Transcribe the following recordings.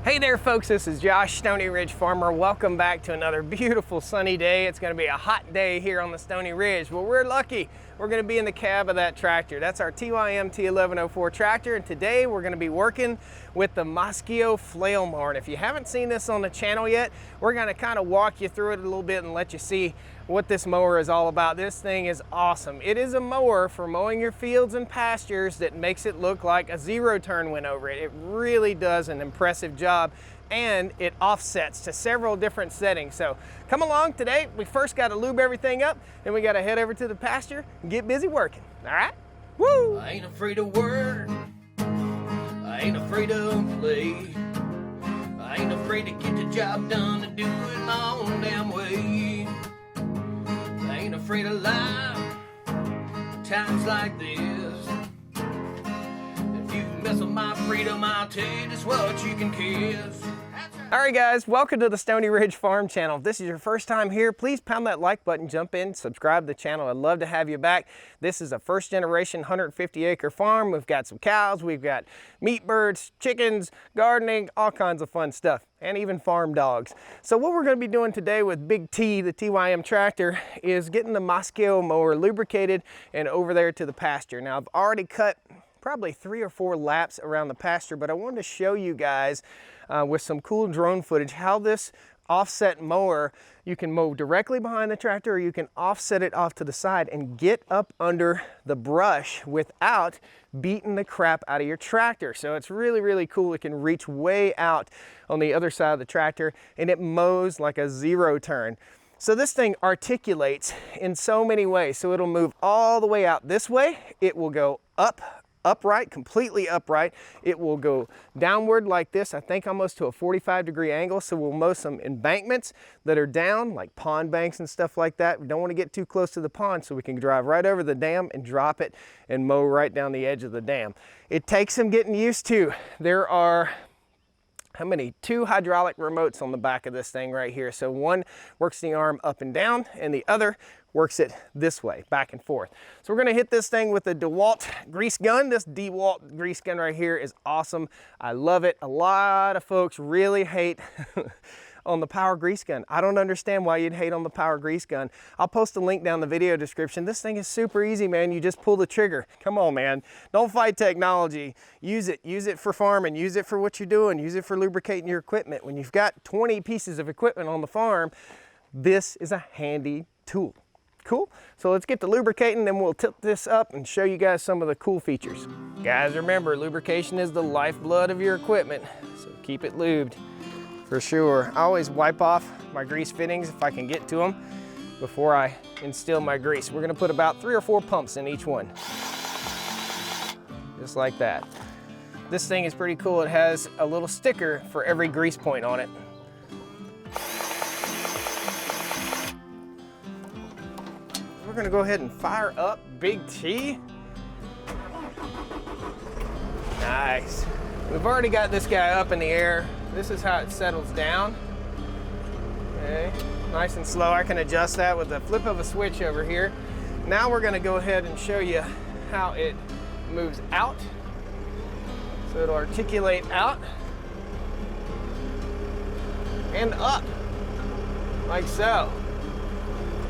Hey there folks, this is Josh, Stony Ridge Farmer. Welcome back to another beautiful sunny day. It's gonna be a hot day here on the Stony Ridge. Well, we're lucky. We're gonna be in the cab of that tractor. That's our TYM T1104 tractor, and today we're gonna be working with the Moskeo flail mower. And if you haven't seen this on the channel yet, we're gonna kind of walk you through it a little bit and let you see what this mower is all about. This thing is awesome. It is a mower for mowing your fields and pastures that makes it look like a zero turn went over it. It really does an impressive job, and it offsets to several different settings. So come along today. We first got to lube everything up, then we got to head over to the pasture and get busy working. All right? Woo! I ain't afraid of work. I ain't afraid of play. I ain't afraid to get the job done and do it my own damn way. I ain't afraid of life in times like this. If you mess with my freedom, I'll tell you just what you can kiss. All right guys, welcome to the Stony Ridge Farm channel. If this is your first time here, please pound that like button, jump in, subscribe to the channel. I'd love to have you back. This is a first generation 150 acre farm. We've got some cows, we've got meat birds, chickens, gardening, all kinds of fun stuff, and even farm dogs. So what we're gonna be doing today with Big T, the TYM tractor, is getting the Moskeo mower lubricated and over there to the pasture. Now I've already cut probably 3 or 4 laps around the pasture, but I wanted to show you guys with some cool drone footage how this offset mower, you can mow directly behind the tractor or you can offset it off to the side and get up under the brush without beating the crap out of your tractor. So it's really, really cool. It can reach way out on the other side of the tractor and it mows like a zero turn. So this thing articulates in so many ways. So it'll move all the way out this way. It will go upright, completely upright. It will go downward like this, I think almost to a 45-degree angle. So we'll mow some embankments that are down, like pond banks and stuff like that. We don't want to get too close to the pond, so we can drive right over the dam and drop it and mow right down the edge of the dam. It takes some getting used to. There are how many? 2 hydraulic remotes on the back of this thing right here. So one works the arm up and down and the other works it this way, back and forth. So we're gonna hit this thing with a DeWalt grease gun. This DeWalt grease gun right here is awesome. I love it. A lot of folks really hate on the power grease gun. I don't understand why you'd hate on the power grease gun. I'll post a link down in the video description. This thing is super easy, man. You just pull the trigger. Come on, man. Don't fight technology. Use it. Use it for farming. Use it for what you're doing. Use it for lubricating your equipment. When you've got 20 pieces of equipment on the farm, this is a handy tool. Cool. So let's get to lubricating, then we'll tilt this up and show you guys some of the cool features. Guys, remember, lubrication is the lifeblood of your equipment, so keep it lubed for sure. I always wipe off my grease fittings if I can get to them before I instill my grease. We're gonna put about 3 or 4 pumps in each one. Just like that. This thing is pretty cool. It has a little sticker for every grease point on it. We're gonna go ahead and fire up Big T. Nice. We've already got this guy up in the air. This is how it settles down. Okay, nice and slow. I can adjust that with the flip of a switch over here. Now we're gonna go ahead and show you how it moves out. So it'll articulate out and up, like so.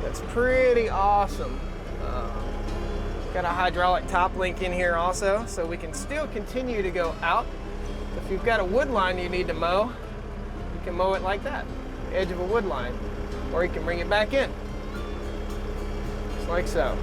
That's pretty awesome. Got a hydraulic top link in here also, so we can still continue to go out. If you've got a wood line you need to mow, you can mow it like that, edge of a wood line, or you can bring it back in, just like so.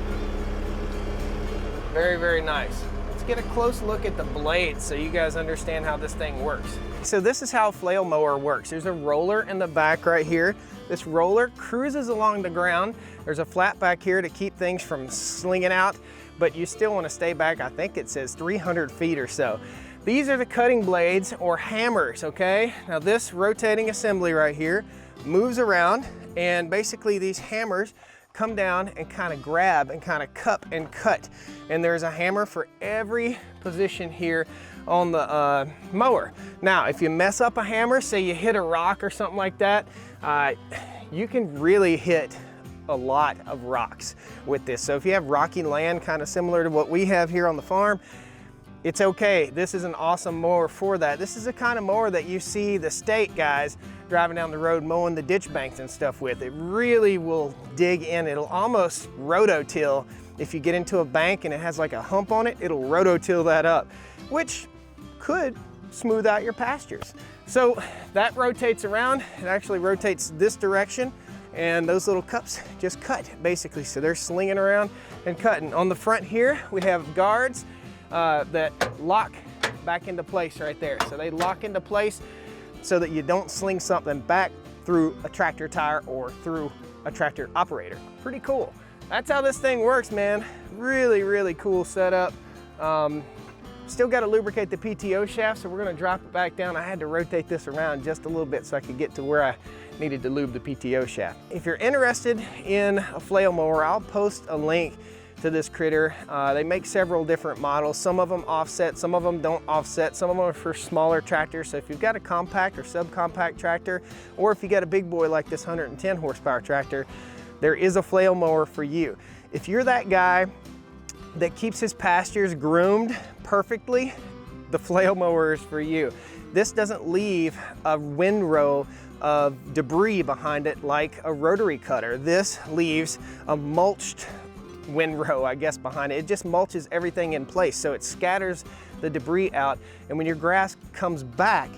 Very, very nice. Let's get a close look at the blades so you guys understand how this thing works. So this is how a flail mower works. There's a roller in the back right here. This roller cruises along the ground. There's a flat back here to keep things from slinging out, but you still want to stay back, I think it says 300 feet or so. These are the cutting blades or hammers, okay? Now this rotating assembly right here moves around, and basically these hammers come down and kind of grab and kind of cup and cut. And there's a hammer for every position here on the mower. Now, if you mess up a hammer, say you hit a rock or something like that, you can really hit a lot of rocks with this. So if you have rocky land, kind of similar to what we have here on the farm, it's okay. This is an awesome mower for that. This is the kind of mower that you see the state guys driving down the road mowing the ditch banks and stuff with. It really will dig in. It'll almost rototill. If you get into a bank and it has like a hump on it, it'll rototill that up, which could smooth out your pastures. So that rotates around. It actually rotates this direction, and those little cups just cut basically. So they're slinging around and cutting. On the front here, we have guards that lock back into place right there. So they lock into place so that you don't sling something back through a tractor tire or through a tractor operator. Pretty cool. That's how this thing works, man. Really, really cool setup. Still got to lubricate the PTO shaft, so we're going to drop it back down. I had to rotate this around just a little bit so I could get to where I needed to lube the PTO shaft. If you're interested in a flail mower, I'll post a link to this critter. They make several different models. Some of them offset, some of them don't offset. Some of them are for smaller tractors. So if you've got a compact or subcompact tractor, or if you got a big boy like this 110 horsepower tractor, there is a flail mower for you. If you're that guy that keeps his pastures groomed perfectly, the flail mower is for you. This doesn't leave a windrow of debris behind it like a rotary cutter. This leaves a mulched windrow, I guess, behind it. It just mulches everything in place, so it scatters the debris out, and when your grass comes back,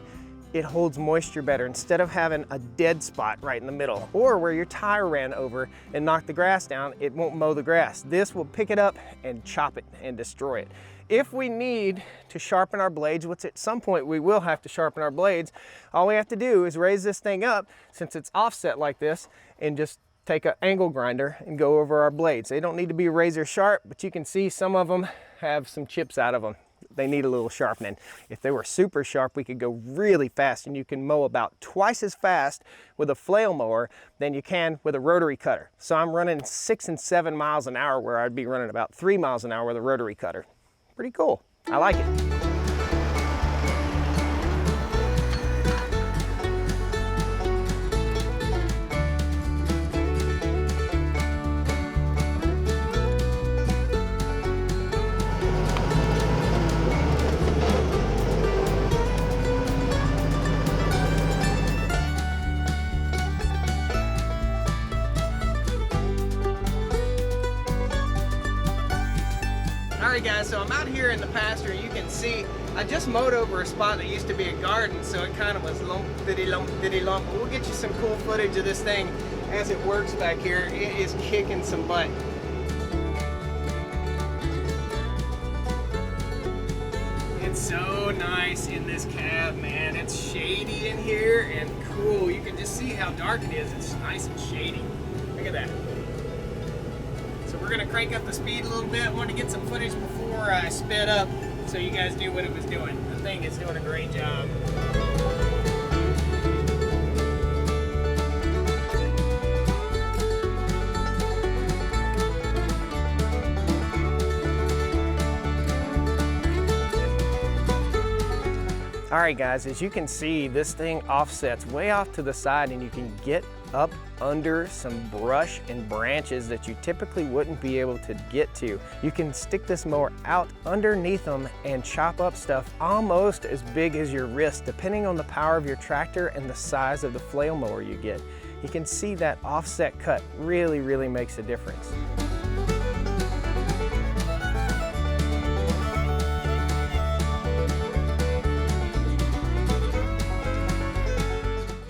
it holds moisture better instead of having a dead spot right in the middle, or where your tire ran over and knocked the grass down. It won't mow the grass. This will pick it up and chop it and destroy it. If we need to sharpen our blades, which at some point we will have to sharpen our blades, all we have to do is raise this thing up, since it's offset like this, and just take an angle grinder and go over our blades. They don't need to be razor sharp, but you can see some of them have some chips out of them. They need a little sharpening. If they were super sharp, we could go really fast, and you can mow about twice as fast with a flail mower than you can with a rotary cutter. So I'm running 6 and 7 miles an hour where I'd be running about 3 miles an hour with a rotary cutter. Pretty cool. I like it. Alright guys, so I'm out here in the pasture. You can see I just mowed over a spot that used to be a garden, so it kind of was lump. We'll get you some cool footage of this thing as it works back here. It is kicking some butt. It's so nice in this cab, man. It's shady in here and cool. You can just see how dark it is. It's nice and shady. Look at that. So we're gonna crank up the speed a little bit. I wanted to get some footage before I sped up so you guys knew what it was doing. The thing is doing a great job. All right guys, as you can see, this thing offsets way off to the side, and you can get up under some brush and branches that you typically wouldn't be able to get to. You can stick this mower out underneath them and chop up stuff almost as big as your wrist, depending on the power of your tractor and the size of the flail mower you get. You can see that offset cut really, really makes a difference.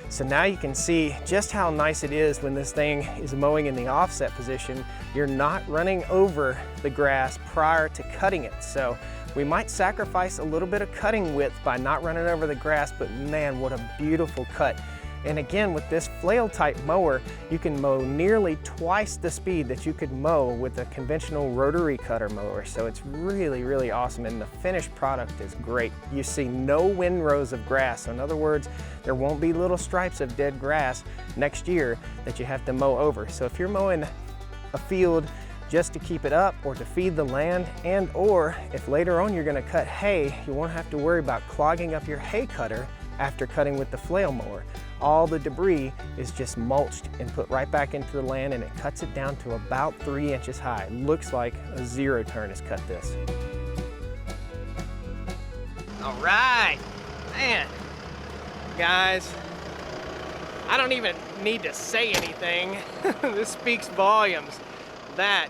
So now you can see just how nice it is when this thing is mowing in the offset position. You're not running over the grass prior to cutting it. So we might sacrifice a little bit of cutting width by not running over the grass, but man, what a beautiful cut. And again, with this flail type mower, you can mow nearly twice the speed that you could mow with a conventional rotary cutter mower. So it's really, really awesome, and the finished product is great. You see no windrows of grass. So in other words, there won't be little stripes of dead grass next year that you have to mow over. So if you're mowing a field just to keep it up or to feed the land, and or if later on you're gonna cut hay, you won't have to worry about clogging up your hay cutter after cutting with the flail mower. All the debris is just mulched and put right back into the land, and it cuts it down to about 3 inches high. Looks like a zero turn has cut this. All right, man, guys, I don't even need to say anything. This speaks volumes. That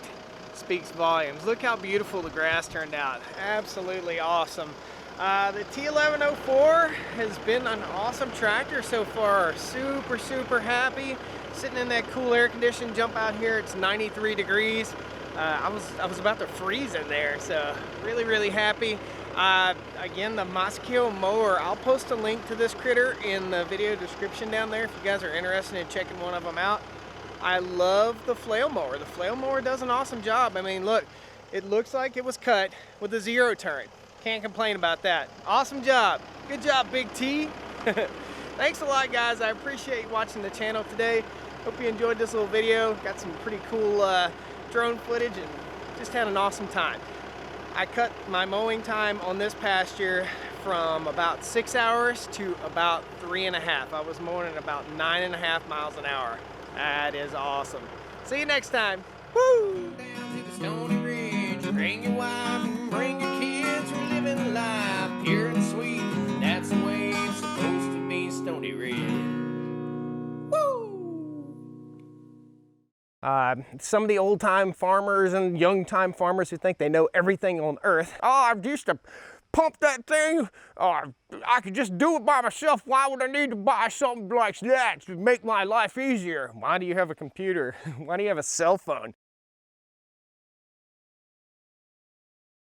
speaks volumes. Look how beautiful the grass turned out. Absolutely awesome. The T1104 has been an awesome tractor so far. Super, super happy. Sitting in that cool air conditioned jump out here. It's 93 degrees. I was about to freeze in there, so really, really happy. Again, the Mosquito mower, I'll post a link to this critter in the video description down there if you guys are interested in checking one of them out. I love the flail mower. The flail mower does an awesome job. I mean, look, it looks like it was cut with a 0 turn. Can't complain about that. Awesome job. Good job, Big T. Thanks a lot, guys. I appreciate watching the channel today. Hope you enjoyed this little video. Got some pretty cool drone footage and just had an awesome time. I cut my mowing time on this pasture from about 6 hours to about 3.5. I was mowing at about 9.5 miles an hour. That is awesome. See you next time. Woo! Down to the Stony Ridge, bring your wife and bring your kids. We're living life pure and sweet. That's the way it's supposed to be, Stony Ridge. Some of the old-time farmers and young-time farmers who think they know everything on earth. Oh, I used to pump that thing. I could just do it by myself. Why would I need to buy something like that to make my life easier? Why do you have a computer? Why do you have a cell phone?